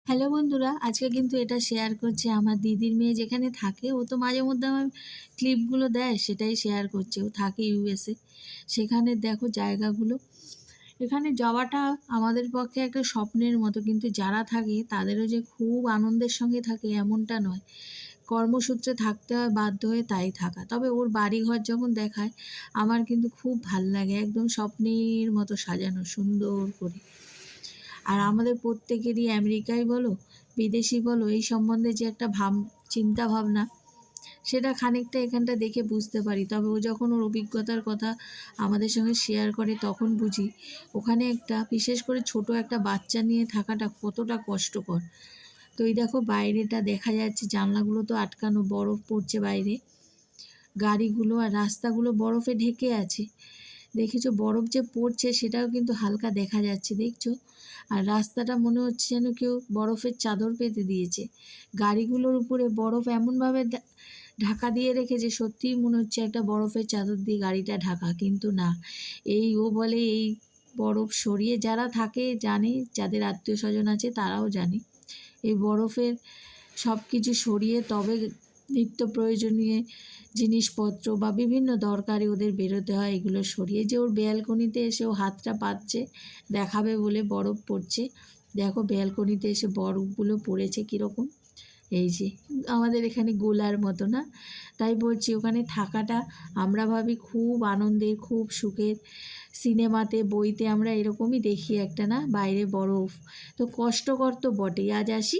Hello বন্ধুরা, আজকে কিন্তু এটা শেয়ার করছি। আমার দিদির মেয়ে যেখানে থাকে, ও তো মাঝে মধ্যে আমার ক্লিপগুলো দেয়, সেটাই শেয়ার করছে। ও থাকে ইউএসএ। সেখানে দেখো জায়গাগুলো, এখানে যাওয়াটা আমাদের পক্ষে একটা স্বপ্নের মতো, কিন্তু যারা থাকে তাদেরও যে খুব আনন্দের সঙ্গে থাকে এমনটা নয়। কর্মসূত্রে থাকতে হয়, বাধ্য হয়ে তাই থাকা। তবে ওর বাড়িঘর যখন দেখায় আমার কিন্তু খুব ভাল লাগে, একদম স্বপ্নের মতো সাজানো সুন্দর করে। আর আমাদের প্রত্যেকেরই আমেরিকাই বলো, বিদেশি বলো, এই সম্বন্ধে যে একটা চিন্তা ভাবনা, সেটা খানিকটা এখানটা দেখে বুঝতে পারি। তবে ও যখন ওর অভিজ্ঞতার কথা আমাদের সঙ্গে শেয়ার করে তখন বুঝি ওখানে একটা বিশেষ করে ছোট একটা বাচ্চা নিয়ে থাকাটা কতটা কষ্টকর। তো এই দেখো বাইরেটা দেখা যাচ্ছে, জানলাগুলো তো আটকানো, বরফ পড়ছে বাইরে, গাড়িগুলো আর রাস্তাগুলো বরফে ঢেকে আছে। দেখেছো বরফ যে পড়ছে সেটাও কিন্তু হালকা দেখা যাচ্ছে, দেখছো? আর রাস্তাটা মনে হচ্ছে যেন কেউ বরফের চাদর পেতে দিয়েছে। গাড়িগুলোর উপরে বরফ এমনভাবে ঢাকা দিয়ে রেখেছে, সত্যিই মনে হচ্ছে একটা বরফের চাদর দিয়ে গাড়িটা ঢাকা, কিন্তু না। ও বলে এই বরফ সরিয়ে যারা থাকে জানে, যাদের আত্মীয় স্বজন আছে তারাও জানে, এই বরফের সব কিছু সরিয়ে তবে নিত্য প্রয়োজনীয় জিনিসপত্র বা বিভিন্ন দরকারি ওদের বেরোতে হয়। এগুলো সরিয়ে যে ওর ব্যালকনিতে এসে ও হাতটা পাচ্ছে দেখাবে বলে বরফ পড়ছে। দেখো ব্যালকনিতে এসে বরফগুলো পড়েছে কীরকম, এই যে আমাদের এখানে গোলার মতো না। তাই বলছি ওখানে থাকাটা আমরা ভাবি খুব আনন্দের, খুব সুখের। সিনেমাতে বইতে আমরা এরকমই দেখি একটা, না, বাইরে বরফ। তো কষ্টকর তো বটেই। আজ আসি।